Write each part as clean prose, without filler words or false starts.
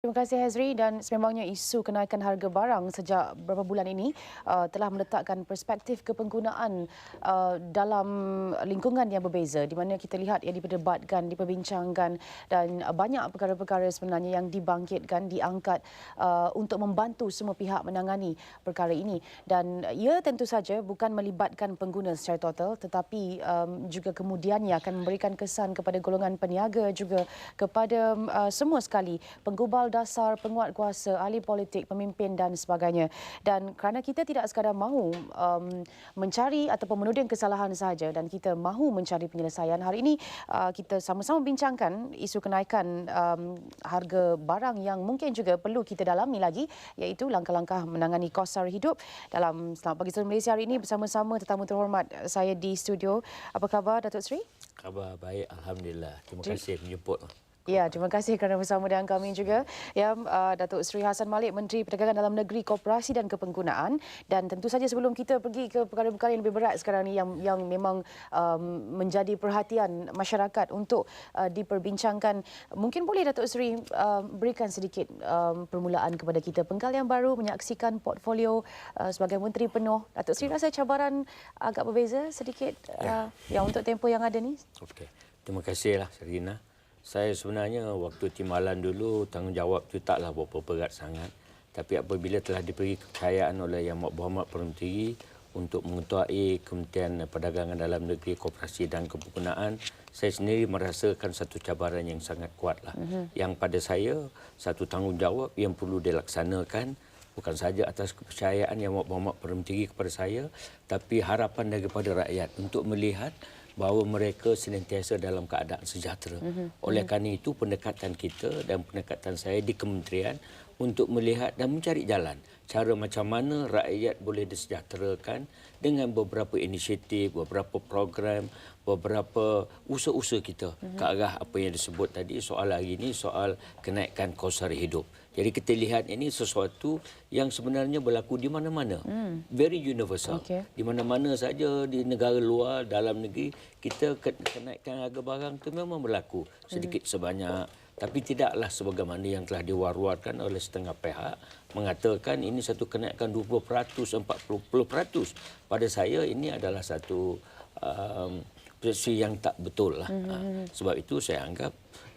Terima kasih Hazri, dan sememangnya isu kenaikan harga barang sejak beberapa bulan ini telah meletakkan perspektif kepenggunaan dalam lingkungan yang berbeza, di mana kita lihat ia diperdebatkan, diperbincangkan, dan banyak perkara-perkara sebenarnya yang dibangkitkan, diangkat untuk membantu semua pihak menangani perkara ini. Dan ia tentu saja bukan melibatkan pengguna secara total, tetapi juga kemudiannya akan memberikan kesan kepada golongan peniaga, juga kepada semua sekali penggubal dasar, penguat kuasa, ahli politik, pemimpin dan sebagainya. Dan kerana kita tidak sekadar mahu mencari ataupun menuding kesalahan sahaja, dan kita mahu mencari penyelesaian, hari ini kita sama-sama bincangkan isu kenaikan harga barang yang mungkin juga perlu kita dalami lagi, iaitu langkah-langkah menangani kos sara hidup. Dalam Selamat Pagi Seluruh Malaysia hari ini bersama-sama tetamu terhormat saya di studio. Apa khabar Datuk Seri? Khabar baik, Alhamdulillah. Terima kasih menjemput. Ya, terima kasih kerana bersama dengan kami juga. Ya, Datuk Seri Hassan Malik, Menteri Perdagangan Dalam Negeri, Koperasi dan Kepenggunaan. Dan tentu saja sebelum kita pergi ke perkara-perkara yang lebih berat sekarang ni yang memang menjadi perhatian masyarakat untuk diperbincangkan, mungkin boleh Datuk Seri berikan sedikit permulaan kepada kita penggal yang baru menyaksikan portfolio sebagai Menteri Penuh. Datuk Seri rasa cabaran agak berbeza sedikit yang untuk tempoh yang ada ni? Okey. Terima kasihlah Serina. Saya sebenarnya waktu timbalan dulu tanggungjawab itu taklah berapa berat sangat. Tapi apabila telah diberi kepercayaan oleh Yang Berhormat Perdana Menteri untuk mengetuai Kementerian Perdagangan Dalam Negeri, Koperasi dan Kepenggunaan, saya sendiri merasakan satu cabaran yang sangat kuatlah. Yang pada saya satu tanggungjawab yang perlu dilaksanakan, bukan saja atas kepercayaan Yang Berhormat Perdana Menteri kepada saya, tapi harapan daripada rakyat untuk melihat bahawa mereka senantiasa dalam keadaan sejahtera. Oleh kerana itu, pendekatan kita dan pendekatan saya di kementerian untuk melihat dan mencari jalan cara macam mana rakyat boleh disejahterakan dengan beberapa inisiatif, beberapa program, beberapa usaha-usaha kita ke arah apa yang disebut tadi soal hari ini, soal kenaikan kos sara hidup. Jadi kita lihat ini sesuatu yang sebenarnya berlaku di mana-mana. Very universal. Di mana-mana saja di negara luar, dalam negeri, kita kenaikan harga barang itu memang berlaku sedikit sebanyak. Tapi tidaklah sebagaimana yang telah diwar-warkan oleh setengah pihak mengatakan ini satu kenaikan 20%, 40%. Pada saya ini adalah satu persepsi yang tak betul lah. Sebab itu saya anggap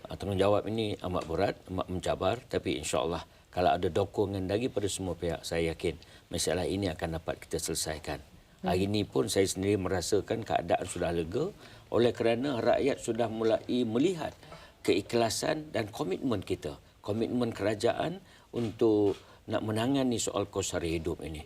tanggungjawab ini amat berat, amat mencabar, tapi insya-Allah kalau ada dukungan daripada semua pihak, saya yakin masalah ini akan dapat kita selesaikan. Hari ini pun saya sendiri merasakan keadaan sudah lega oleh kerana rakyat sudah mulai melihat keikhlasan dan komitmen kita, komitmen kerajaan untuk nak menangani soal kos sara hidup ini.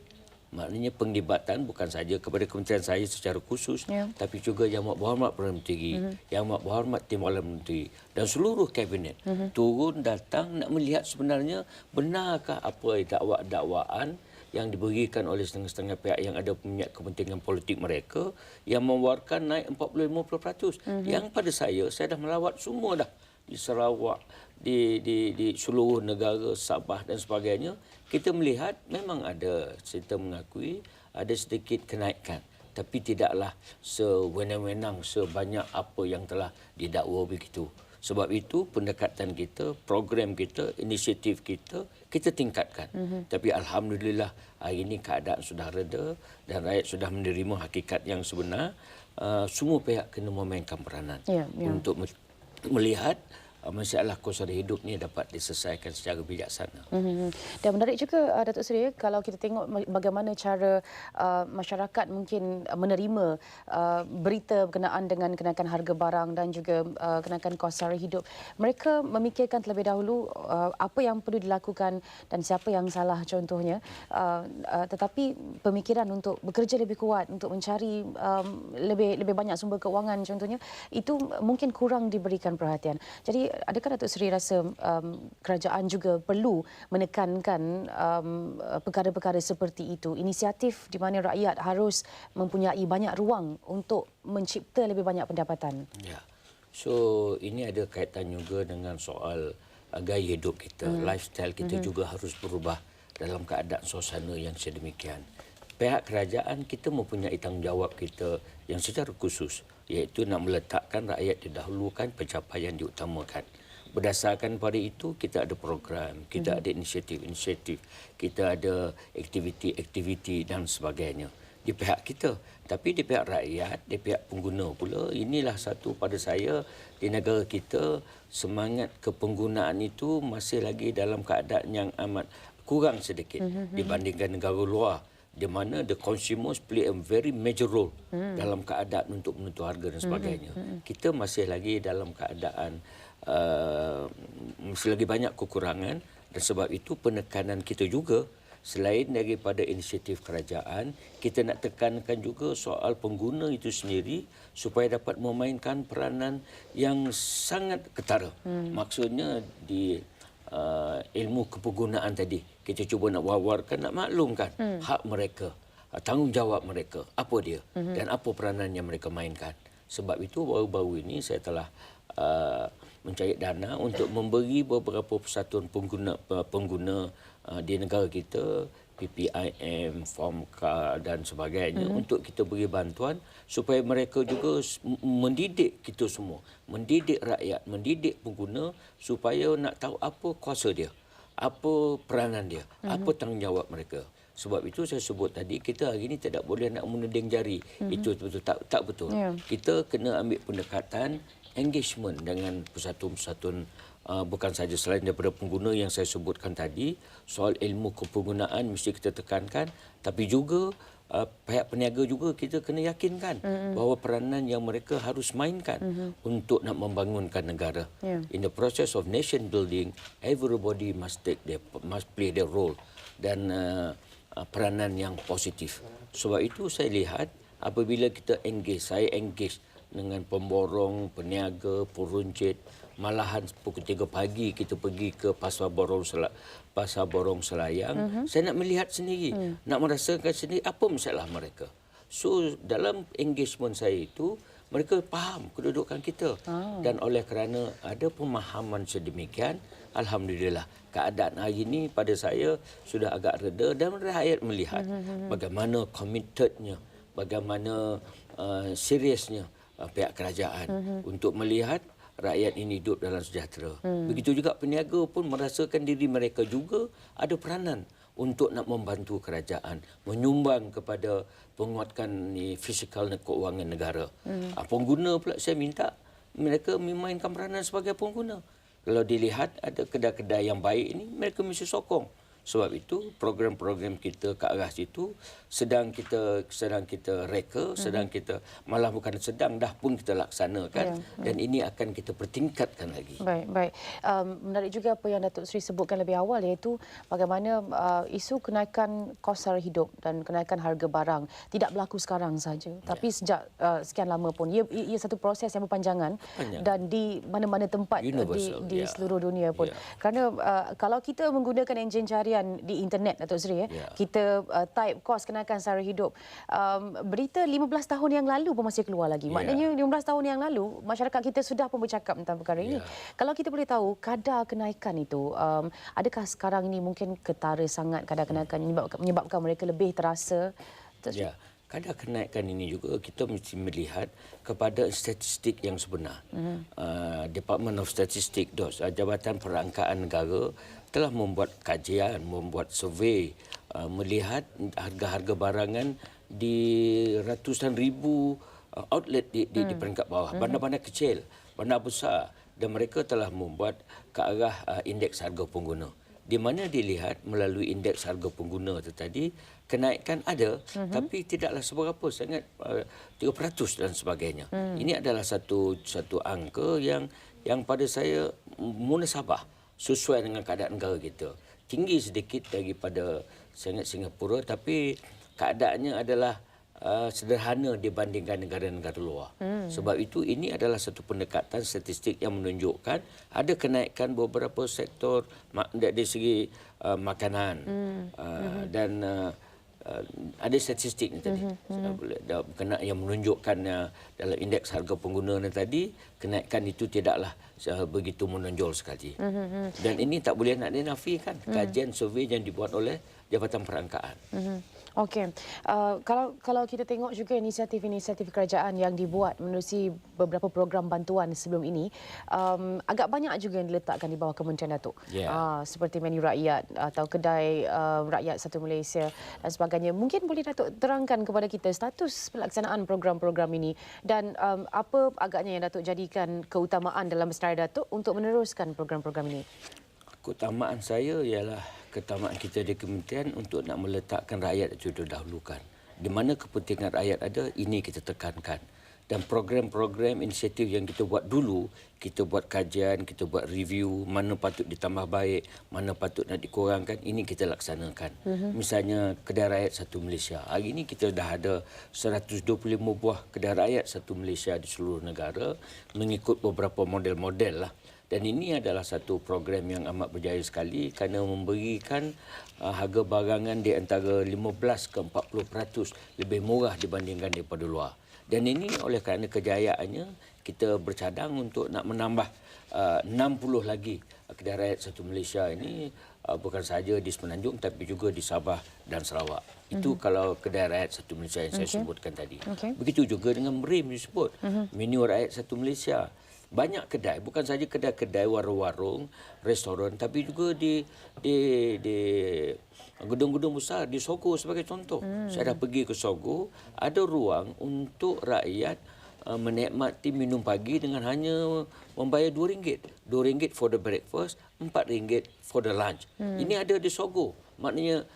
Maknanya penglibatan bukan saja kepada kementerian saya secara khusus, tapi juga Yang Berhormat Perdana Menteri, Yang Berhormat Timbalan Menteri dan seluruh kabinet turun datang nak melihat sebenarnya benarkah apa dakwaan yang diberikan oleh setengah-setengah pihak yang ada punya kepentingan politik mereka yang mewawarkan naik 40-50%. Yang pada saya dah melawat semua dah di Sarawak, di seluruh negara, Sabah dan sebagainya. Kita melihat memang ada, kita mengakui ada sedikit kenaikan, tapi tidaklah sewenang-wenang sebanyak apa yang telah didakwa begitu. Sebab itu pendekatan kita, program kita, inisiatif kita tingkatkan. Tapi alhamdulillah hari ini keadaan sudah reda dan rakyat sudah menerima hakikat yang sebenar. Semua pihak kena memainkan peranan untuk melihat masalah kos sara hidup ni dapat diselesaikan secara bijaksana. Dan menarik juga Datuk Seri, kalau kita tengok bagaimana cara masyarakat mungkin menerima berita berkenaan dengan kenaikan harga barang dan juga kenaikan kos sara hidup. Mereka memikirkan terlebih dahulu apa yang perlu dilakukan dan siapa yang salah contohnya. Tetapi pemikiran untuk bekerja lebih kuat, untuk mencari lebih banyak sumber keuangan contohnya, itu mungkin kurang diberikan perhatian. Jadi adakah Datuk Seri rasa kerajaan juga perlu menekankan perkara-perkara seperti itu, inisiatif di mana rakyat harus mempunyai banyak ruang untuk mencipta lebih banyak pendapatan? Ya. So ini ada kaitan juga dengan soal gaya hidup kita, lifestyle kita juga harus berubah dalam keadaan suasana yang sedemikian. Pihak kerajaan kita mempunyai tanggungjawab kita yang secara khusus, iaitu nak meletakkan rakyat didahulukan, pencapaian diutamakan. Berdasarkan pada itu, kita ada program, kita ada inisiatif-inisiatif, kita ada aktiviti-aktiviti dan sebagainya di pihak kita. Tapi di pihak rakyat, di pihak pengguna pula, inilah satu pada saya di negara kita, semangat kepenggunaan itu masih lagi dalam keadaan yang amat kurang sedikit dibandingkan negara luar, di mana the consumers play a very major role dalam keadaan untuk menentu harga dan sebagainya. Kita masih lagi dalam keadaan masih lagi banyak kekurangan, dan sebab itu penekanan kita juga selain daripada inisiatif kerajaan, kita nak tekankan juga soal pengguna itu sendiri supaya dapat memainkan peranan yang sangat ketara. Maksudnya di ilmu kepenggunaan tadi, kita cuba nak wawarkan, nak maklumkan hak mereka, tanggungjawab mereka, apa dia dan apa peranan yang mereka mainkan. Sebab itu baru-baru ini saya telah mencari dana untuk memberi beberapa persatuan pengguna di negara kita, PPIM, FOMCA dan sebagainya, untuk kita beri bantuan supaya mereka juga mendidik kita semua, mendidik rakyat, mendidik pengguna supaya nak tahu apa kuasa dia, apa peranan dia, apa tanggungjawab mereka. Sebab itu saya sebut tadi, kita hari ini tidak boleh nak menuding jari. Itu betul tak betul. Kita kena ambil pendekatan engagement dengan persatuan-persatuan, bukan saja selain daripada pengguna yang saya sebutkan tadi, soal ilmu kepenggunaan mesti kita tekankan, tapi juga pihak peniaga juga kita kena yakinkan bahawa peranan yang mereka harus mainkan untuk nak membangunkan negara. In the process of nation building, everybody must play their role dan peranan yang positif. Sebab itu saya lihat apabila kita engage, saya engage dengan pemborong, peniaga, peruncit, malahan pukul 3 pagi kita pergi ke Pasar Borong Selayang, saya nak melihat sendiri, nak merasakan sendiri apa masalah mereka. So dalam engagement saya itu, mereka faham kedudukan kita. Dan oleh kerana ada pemahaman sedemikian, alhamdulillah, keadaan hari ini pada saya sudah agak reda dan rakyat melihat bagaimana committednya, bagaimana seriusnya pihak kerajaan untuk melihat rakyat ini hidup dalam sejahtera. Begitu juga peniaga pun merasakan diri mereka juga ada peranan untuk nak membantu kerajaan, menyumbang kepada penguatkan fizikal dan keuangan negara. Pengguna pula saya minta mereka memainkan peranan sebagai pengguna. Kalau dilihat ada kedai-kedai yang baik ini, mereka mesti sokong. Sebab itu program-program kita ke arah situ sedang kita reka, sedang kita, malah bukan sedang, dah pun kita laksanakan, dan ini akan kita pertingkatkan lagi. Baik. Menarik juga apa yang Datuk Seri sebutkan lebih awal, iaitu bagaimana isu kenaikan kos sara hidup dan kenaikan harga barang tidak berlaku sekarang saja, tapi sejak sekian lama pun. Ia satu proses yang berpanjangan dan di mana-mana tempat di seluruh dunia pun. Kerana kalau kita menggunakan enjin carian di internet, Datuk Seri, kita type kos kenaikan sara hidup, berita 15 tahun yang lalu pun masih keluar lagi. Maknanya 15 tahun yang lalu masyarakat kita sudah pun bercakap tentang perkara ini. Kalau kita boleh tahu kadar kenaikan itu, adakah sekarang ini mungkin ketara sangat kadar kenaikan menyebabkan mereka lebih terasa? Kadar kenaikan ini juga kita mesti melihat kepada statistik yang sebenar. Department of Statistics, Jabatan Perangkaan Negara telah membuat kajian, membuat survei, melihat harga-harga barangan di ratusan ribu outlet di peringkat bawah. Bandar-bandar kecil, bandar besar, dan mereka telah membuat ke arah indeks harga pengguna. Di mana dilihat melalui indeks harga pengguna itu tadi, kenaikan ada, tapi tidaklah seberapa sangat, 3% dan sebagainya. Ini adalah satu angka yang pada saya munasabah, sesuai dengan keadaan negara kita. Tinggi sedikit daripada Singapura, tapi keadaannya adalah sederhana dibandingkan negara-negara luar. Sebab itu ini adalah satu pendekatan statistik yang menunjukkan ada kenaikan beberapa sektor dari segi makanan dan ada statistik ni tadi kena yang menunjukkan dalam indeks harga pengguna ni tadi, kenaikan itu tidaklah begitu menonjol sekali. Dan ini tak boleh nak dinafikan kajian survei yang dibuat oleh Jabatan Perangkaan. Okey. Kalau kita tengok juga inisiatif-inisiatif kerajaan yang dibuat menerusi beberapa program bantuan sebelum ini, agak banyak juga yang diletakkan di bawah Kementerian Datuk. Ya. Seperti menu rakyat atau kedai rakyat Satu Malaysia dan sebagainya. Mungkin boleh Datuk terangkan kepada kita status pelaksanaan program-program ini dan apa agaknya yang Datuk jadikan keutamaan dalam senarai Datuk untuk meneruskan program-program ini? Keutamaan saya ialah keutamaan kita di kementerian untuk nak meletakkan rakyat itu didahulukan. Di mana kepentingan rakyat ada, ini kita tekankan. Dan program-program inisiatif yang kita buat dulu, kita buat kajian, kita buat review, mana patut ditambah baik, mana patut nak dikurangkan, ini kita laksanakan. Misalnya kedai rakyat Satu Malaysia. Hari ini kita dah ada 125 buah kedai rakyat Satu Malaysia di seluruh negara mengikut beberapa model-model lah. Dan ini adalah satu program yang amat berjaya sekali kerana memberikan harga barangan di antara 15 ke 40% lebih murah dibandingkan daripada luar. Dan ini oleh kerana kejayaannya, kita bercadang untuk nak menambah 60 lagi kedai rakyat Satu Malaysia ini, bukan sahaja di Semenanjung tapi juga di Sabah dan Sarawak. Itu kalau kedai rakyat Satu Malaysia yang saya sebutkan tadi. Begitu juga dengan MERIM disebut, menu rakyat Satu Malaysia. Banyak kedai, bukan saja kedai-kedai, warung-warung, restoran, tapi juga di gedung-gedung besar, di Sogo sebagai contoh. Saya dah pergi ke Sogo, ada ruang untuk rakyat menikmati minum pagi dengan hanya membayar RM2. RM2 for the breakfast, RM4 for the lunch. Ini ada di Sogo. Maknanya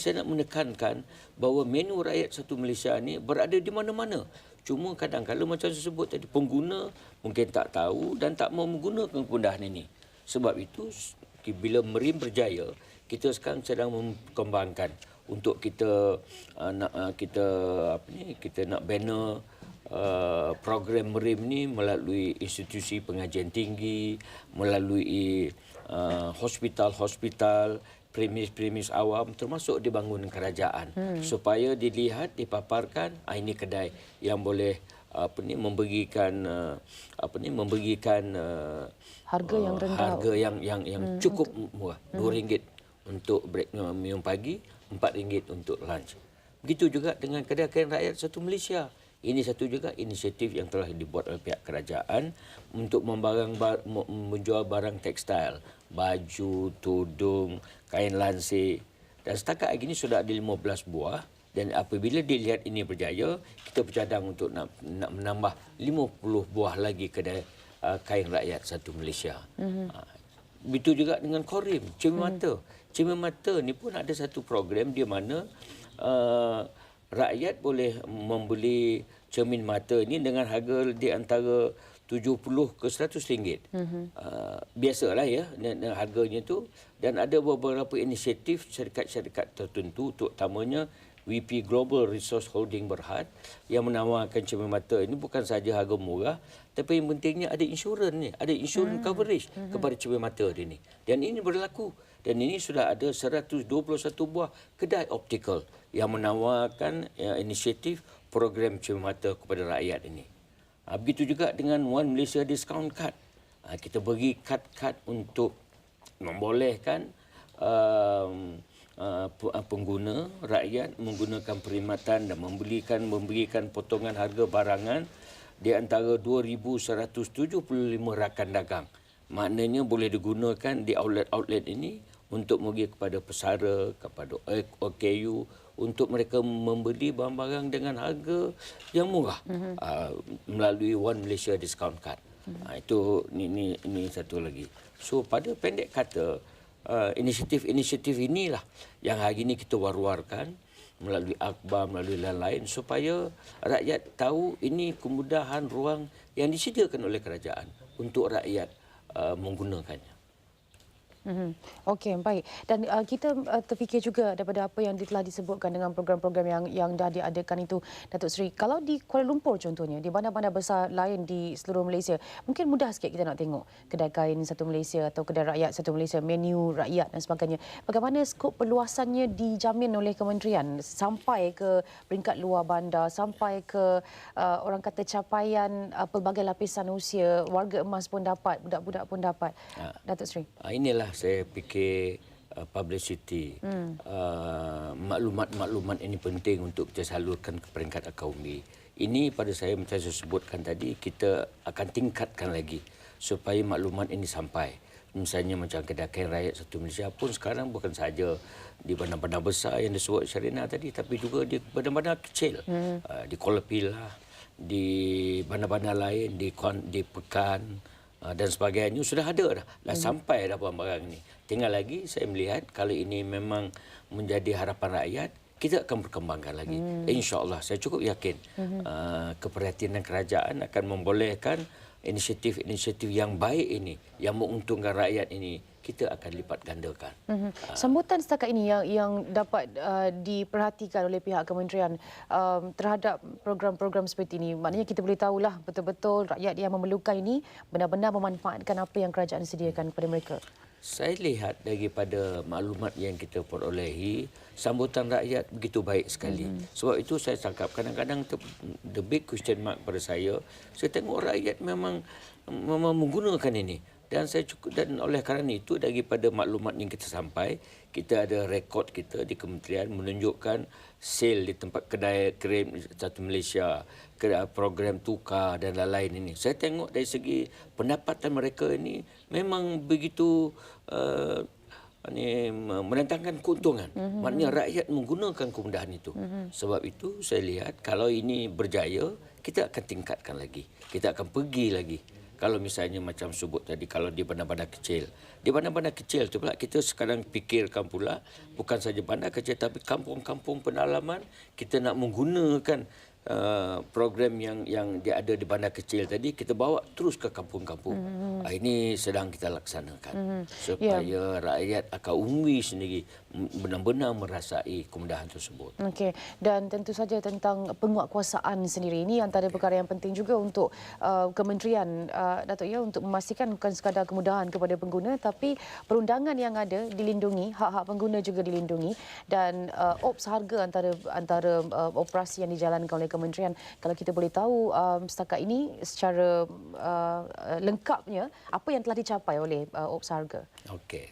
saya nak menekankan bahawa menu rakyat Satu Malaysia ni berada di mana-mana. Cuma kadang-kadang macam saya sebut tadi, pengguna mungkin tak tahu dan tak mau menggunakan kemudahan ini. Sebab itu bila MERIM berjaya, kita sekarang sedang mengembangkan untuk kita kita nak banner program MERIM ni melalui institusi pengajian tinggi, melalui hospital-hospital, premis-premis awam, termasuk dibangun kerajaan, supaya dilihat, dipaparkan, ini kedai yang boleh memberikan Harga yang rendah. harga yang cukup murah, RM2 untuk minum pagi, RM4 untuk lunch. Begitu juga dengan kedai-kedai rakyat Satu Malaysia. Ini satu juga inisiatif yang telah dibuat oleh pihak kerajaan untuk menjual barang tekstil, baju, tudung, kain lansir. Dan setakat hari ini sudah ada 15 buah. Dan apabila dilihat ini berjaya, kita bercadang untuk nak menambah 50 buah lagi kedai kain rakyat Satu Malaysia. Begitu juga dengan Korim, Cermin Mata. Cermin Mata ni pun ada satu program di mana rakyat boleh membeli cermin mata ini dengan harga di antara 70 ke RM100. Biasalah ya harganya tu. Dan ada beberapa inisiatif syarikat-syarikat tertentu, terutamanya WP Global Resource Holding Berhad, yang menawarkan cermin mata ini bukan saja harga murah, tapi yang pentingnya ada insurans ni, ada insurans coverage kepada cermin mata ini. Dan ini berlaku. Dan ini sudah ada 121 buah kedai optikal yang menawarkan inisiatif program cermin mata kepada rakyat ini. Begitu juga dengan One Malaysia Discount Card. Kita bagi kad-kad untuk membolehkan pengguna, rakyat menggunakan perkhidmatan dan memberikan potongan harga barangan di antara 2,175 rakan dagang. Maknanya boleh digunakan di outlet-outlet ini untuk memberi kepada pesara, kepada OKU, untuk mereka membeli barang-barang dengan harga yang murah melalui One Malaysia Discount Card. Itu ini satu lagi. So pada pendek kata, inisiatif-inisiatif inilah yang hari ini kita war-warkan melalui akhbar, melalui lain-lain, supaya rakyat tahu ini kemudahan ruang yang disediakan oleh kerajaan untuk rakyat menggunakannya. Okey, baik. Dan kita terfikir juga daripada apa yang telah disebutkan dengan program-program yang dah diadakan itu, Datuk Seri. Kalau di Kuala Lumpur contohnya, di bandar-bandar besar lain di seluruh Malaysia, mungkin mudah sikit kita nak tengok kedai kain Satu Malaysia atau kedai rakyat Satu Malaysia, menu rakyat dan sebagainya. Bagaimana skop perluasannya dijamin oleh kementerian sampai ke peringkat luar bandar, sampai ke orang kata capaian pelbagai lapisan usia, warga emas pun dapat, budak-budak pun dapat. Datuk Seri. Inilah saya fikir publicity. Maklumat-maklumat ini penting untuk kita salurkan ke peringkat akaunti. Ini pada saya macam saya sebutkan tadi, kita akan tingkatkan lagi supaya maklumat ini sampai. Misalnya macam kedai rakyat satu Malaysia pun sekarang bukan saja di bandar-bandar besar yang disebut Sharina tadi, tapi juga di bandar-bandar kecil, di Kuala Pilah, di bandar-bandar lain, di Pekan dan sebagainya sudah ada dah sampai dah barang-barang ini. Tinggal lagi saya melihat kalau ini memang menjadi harapan rakyat, kita akan berkembangkan lagi. InsyaAllah saya cukup yakin keperhatian kerajaan akan membolehkan inisiatif-inisiatif yang baik ini, yang menguntungkan rakyat ini, kita akan lipat gandakan. Sambutan setakat ini yang dapat diperhatikan oleh pihak kementerian terhadap program-program seperti ini, maknanya kita boleh tahulah betul-betul rakyat yang memerlukan ini benar-benar memanfaatkan apa yang kerajaan sediakan kepada mereka. Saya lihat daripada maklumat yang kita perolehi, sambutan rakyat begitu baik sekali. Sebab itu saya cakap kadang-kadang the big question mark pada saya tengok rakyat memang menggunakan ini. Dan saya cukup, dan oleh kerana itu daripada maklumat yang kita sampai, kita ada rekod kita di kementerian menunjukkan sale di tempat kedai krim satu Malaysia, program tukar dan lain-lain ini. Saya tengok dari segi pendapatan mereka ini memang begitu mendatangkan keuntungan. Maknanya rakyat menggunakan kemudahan itu. Sebab itu saya lihat kalau ini berjaya, kita akan tingkatkan lagi. Kita akan pergi lagi. Kalau misalnya macam sebut tadi, kalau di bandar-bandar kecil. Di bandar-bandar kecil tu pula kita sekarang fikirkan pula bukan saja bandar kecil tapi kampung-kampung pedalaman kita nak menggunakan program yang dia ada di bandar kecil tadi, kita bawa terus ke kampung-kampung. Ini sedang kita laksanakan supaya rakyat akan umumi sendiri benar-benar merasai kemudahan tersebut. Okey, dan tentu saja tentang penguatkuasaan sendiri, ini antara perkara yang penting juga untuk kementerian Datuk ya, untuk memastikan bukan sekadar kemudahan kepada pengguna tapi perundangan yang ada dilindungi, hak-hak pengguna juga dilindungi, dan ops harga antara operasi yang dijalankan oleh kementerian. Kalau kita boleh tahu setakat ini secara lengkapnya apa yang telah dicapai oleh ops harga. Okey.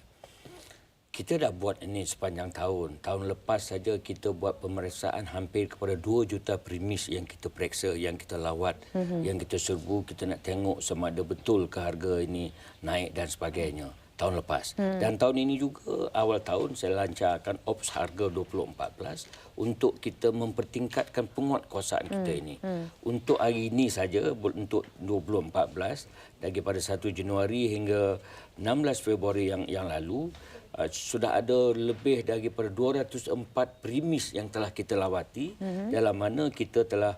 Kita dah buat ini sepanjang tahun. Tahun lepas saja kita buat pemeriksaan hampir kepada 2 juta premis yang kita periksa, yang kita lawat, yang kita serbu, kita nak tengok sama ada betul ke harga ini naik dan sebagainya. Tahun lepas. Dan tahun ini juga awal tahun saya lancarkan ops harga 2014 untuk kita mempertingkatkan penguatkuasaan kita ini. Untuk hari ini saja, untuk 2014, daripada 1 Januari hingga 16 Februari yang lalu, sudah ada lebih daripada 204 premis yang telah kita lawati, dalam mana kita telah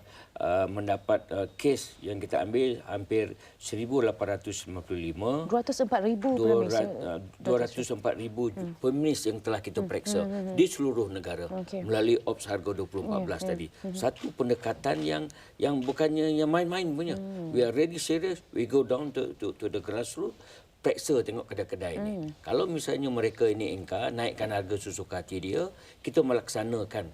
mendapat kes yang kita ambil hampir 1,855. 204,000 premis yang telah kita periksa di seluruh negara melalui ops harga 2014 tadi. Satu pendekatan yang bukannya yang main-main punya. We are really serious. We go down to the grassroots. Periksa tengok kedai-kedai ini. Kalau misalnya mereka ini ingkar, naikkan harga sesuka hati dia, kita melaksanakan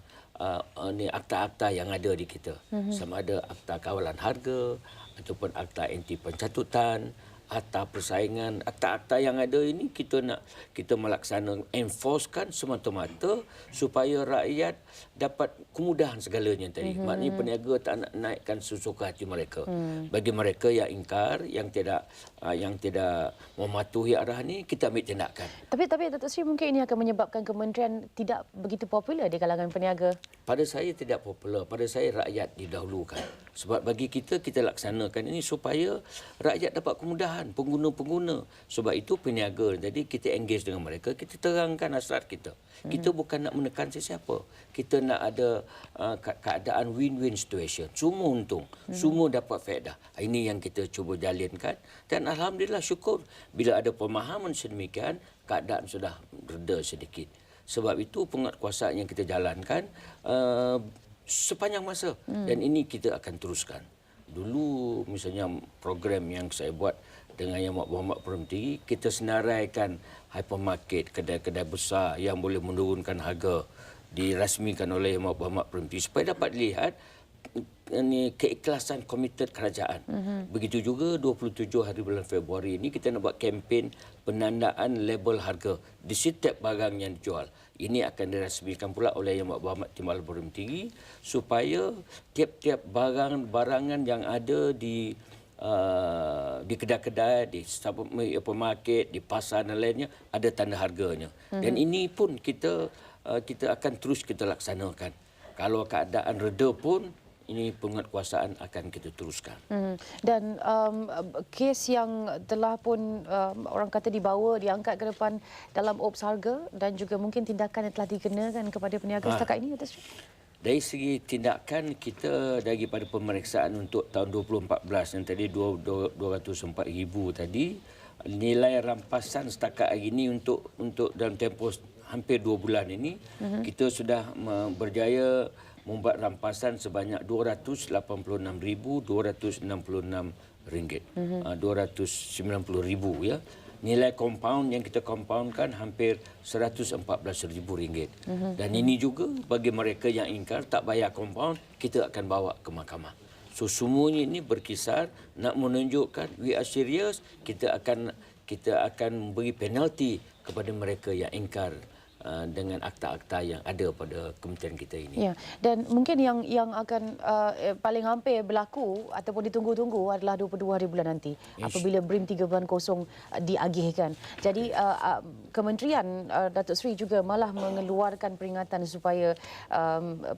akta-akta yang ada di kita. Sama ada akta kawalan harga, ataupun akta anti pencatutan, akta persaingan, akta-akta yang ada ini kita melaksanakan, enforcekan semata-mata supaya rakyat dapat kemudahan segalanya tadi. Maknanya peniaga tak nak naikkan sesuka hati mereka. Bagi mereka yang ingkar, yang tidak mematuhi arah ini, kita ambil tindakan. Tapi Datuk Seri, mungkin ini akan menyebabkan kementerian tidak begitu popular di kalangan peniaga. Pada saya tidak popular. Pada saya rakyat didahulukan. Sebab bagi kita laksanakan ini supaya rakyat dapat kemudahan, pengguna-pengguna. Sebab itu peniaga. Jadi kita engage dengan mereka, kita terangkan hasrat kita. Kita bukan nak menekan sesiapa. Kita nak ada keadaan win-win situation. Semua untung, semua dapat faedah. Ini yang kita cuba jalinkan. Dan alhamdulillah syukur bila ada pemahaman sedemikian, keadaan sudah reda sedikit. Sebab itu penguatkuasaan yang kita jalankan sepanjang masa dan ini kita akan teruskan. Dulu misalnya program yang saya buat dengan Yang Berhormat Perdana Menteri, kita senaraikan hypermarket, kedai-kedai besar yang boleh menurunkan harga, dirasmikan oleh Yang Berhormat Perdana Menteri supaya dapat lihat keikhlasan komited kerajaan. Begitu juga 27 hari bulan Februari ini kita nak buat kempen penandaan label harga di setiap barang yang dijual. Ini akan dirasmikan pula oleh Yang Berhormat Timbalan Berhormat Tinggi supaya tiap-tiap barangan yang ada di kedai-kedai, di supermarket, di pasar dan lainnya ada tanda harganya. Dan ini pun kita akan terus kita laksanakan. Kalau keadaan reda pun ini penguatkuasaan akan kita teruskan. Dan kes yang telah pun orang kata diangkat ke depan dalam OPS harga dan juga mungkin tindakan yang telah dikenakan kepada peniaga setakat ini, Datuk Seri? Dari segi tindakan kita daripada pemeriksaan untuk tahun 2014 yang tadi 204,000 tadi, nilai rampasan setakat hari ini untuk dalam tempoh hampir 2 bulan ini kita sudah berjaya membuat rampasan sebanyak RM286,266 290,000 ya. Nilai compound yang kita compoundkan hampir RM114,000. Dan ini juga bagi mereka yang ingkar tak bayar compound, kita akan bawa ke mahkamah. So semuanya ini berkisar nak menunjukkan we are serious, kita akan beri penalti kepada mereka yang ingkar dengan akta-akta yang ada pada kementerian kita ini. Ya, dan mungkin yang akan paling hampir berlaku ataupun ditunggu-tunggu adalah 22 hari bulan nanti apabila BRIM 3.0 diagihkan. Jadi kementerian Datuk Seri juga malah mengeluarkan peringatan supaya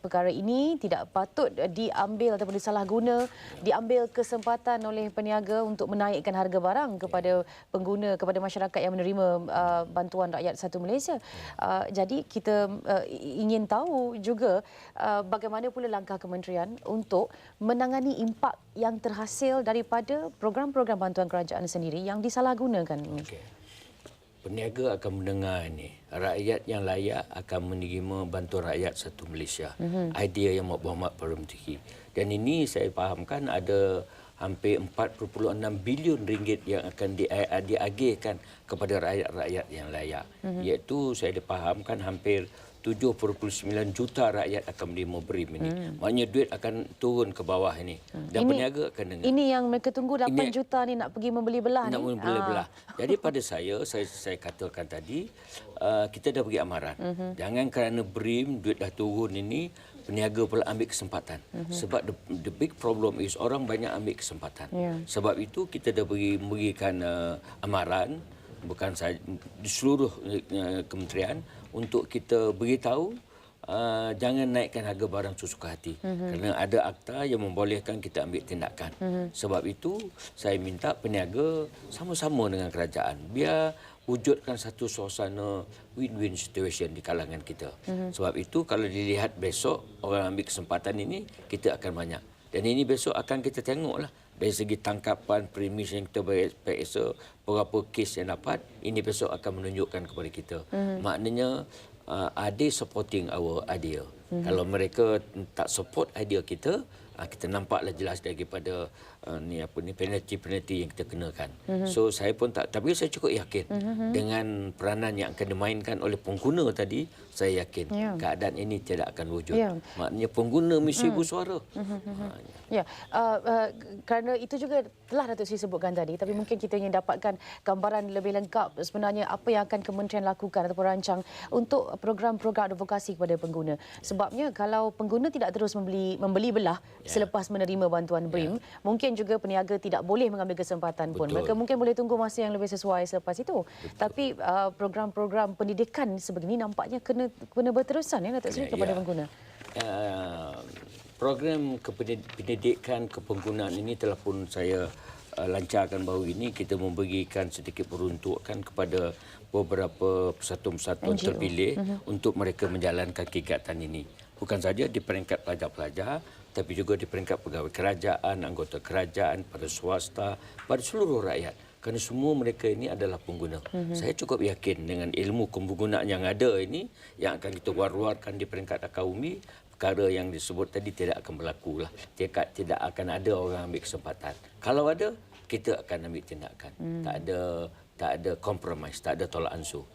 perkara ini tidak patut diambil ataupun disalahguna, diambil kesempatan oleh peniaga untuk menaikkan harga barang kepada pengguna, kepada masyarakat yang menerima bantuan rakyat satu Malaysia. Jadi kita ingin tahu juga bagaimana pula langkah kementerian untuk menangani impak yang terhasil daripada program-program bantuan kerajaan sendiri yang disalahgunakan ini. Okay. Peniaga akan mendengar ini. Rakyat yang layak akan menerima bantuan rakyat satu Malaysia. Idea yang Berhormat Perdana Menteri. Dan ini saya fahamkan ada hampir 4.6 bilion ringgit yang akan diagihkan kepada rakyat-rakyat yang layak. Iaitu saya dipahamkan hampir 7.9 juta rakyat akan menerima BRIM ini. Maknanya duit akan turun ke bawah ini. Dan peniaga akan dengar. Ini yang mereka tunggu 8 juta ni nak pergi membeli belah ni. Nak membeli belah. Jadi pada saya katakan tadi, kita dah beri amaran. Jangan kerana BRIM duit dah turun ini, peniaga pula ambil kesempatan. Sebab the big problem is orang banyak ambil kesempatan. Sebab itu kita dah berikan amaran bukan sahaja di seluruh kementerian untuk kita beritahu jangan naikkan harga barang sesuka hati. Kerana ada akta yang membolehkan kita ambil tindakan. Sebab itu saya minta peniaga sama-sama dengan kerajaan. Biar wujudkan satu suasana win-win situation di kalangan kita. Sebab itu kalau dilihat besok orang ambil kesempatan ini, kita akan banyak. Dan ini besok akan kita tengoklah dari segi tangkapan, premis yang kita periksa, berapa kes yang dapat, ini besok akan menunjukkan kepada kita. Maknanya are they supporting our idea? Kalau mereka tak support idea kita, kita nampaklah jelas daripada penalti-penalti yang kita kenakan. So saya pun tak, tapi saya cukup yakin dengan peranan yang akan dimainkan oleh pengguna tadi, saya yakin keadaan ini tidak akan wujud. Maknanya pengguna mesti bersuara. Kerana itu juga telah Datuk Seri sebutkan tadi, tapi mungkin kita ingin dapatkan gambaran lebih lengkap sebenarnya apa yang akan kementerian lakukan ataupun rancang untuk program-program advokasi kepada pengguna. Sebabnya kalau pengguna tidak terus membeli belah selepas menerima bantuan BRIM, mungkin juga peniaga tidak boleh mengambil kesempatan pun. Mereka mungkin boleh tunggu masa yang lebih sesuai selepas itu. Tapi program-program pendidikan sebegini nampaknya kena berterusan Datuk Seri kepada pengguna. Program pendidikan kepenggunaan ini telah pun saya lancarkan baru ini. Kita memberikan sedikit peruntukan kepada beberapa persatuan-persatuan terpilih untuk mereka menjalankan kegiatan ini. Bukan saja di peringkat pelajar-pelajar, tapi juga di peringkat pegawai kerajaan, anggota kerajaan, pada swasta, pada seluruh rakyat. Kerana semua mereka ini adalah pengguna. Saya cukup yakin dengan ilmu penggunaan yang ada ini, yang akan kita war-warkan di peringkat akademi, perkara yang disebut tadi tidak akan berlaku lah. Tidak akan ada orang ambil kesempatan. Kalau ada, kita akan ambil tindakan. Tak ada kompromis, tak ada tolak ansur.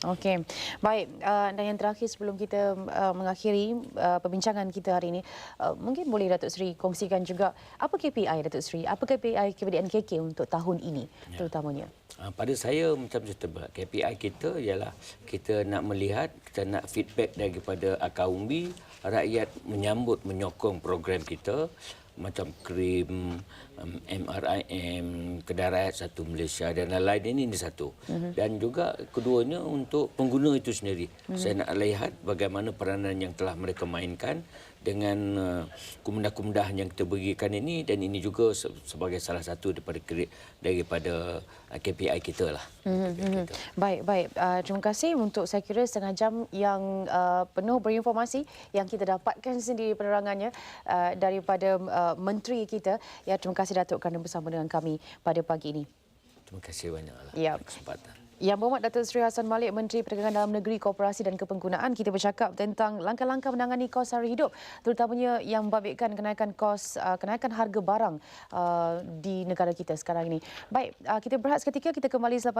Okey. Baik, dan yang terakhir sebelum kita mengakhiri perbincangan kita hari ini, mungkin boleh Datuk Seri kongsikan juga apa KPI Datuk Seri? Apa KPI KPDNKK untuk tahun ini terutamanya? Pada saya macam saya tebak, KPI kita ialah kita nak melihat, kita nak feedback daripada akar umbi, rakyat menyambut, menyokong program kita macam KRIM, MRIM, Kedah Rakyat Satu Malaysia dan lain-lain ini satu. Dan juga keduanya untuk pengguna itu sendiri. Saya nak lihat bagaimana peranan yang telah mereka mainkan dengan kemudahan-kemudahan yang kita berikan ini, dan ini juga sebagai salah satu daripada KPI kita lah. Baik, baik. Terima kasih untuk saya kira setengah jam yang penuh berinformasi yang kita dapatkan sendiri penerangannya daripada menteri kita. Ya, terima kasih Datuk kerana bersama dengan kami pada pagi ini. Terima kasih banyaklah Ya. kesempatan. Yang Berhormat Datuk Seri Hassan Malik, Menteri Perdagangan Dalam Negeri, Koperasi dan Kepenggunaan, kita bercakap tentang langkah-langkah menangani kos sara hidup, terutamanya yang membabitkan kenaikan harga barang di negara kita sekarang ini. Baik, kita berehat seketika, kita kembali selepas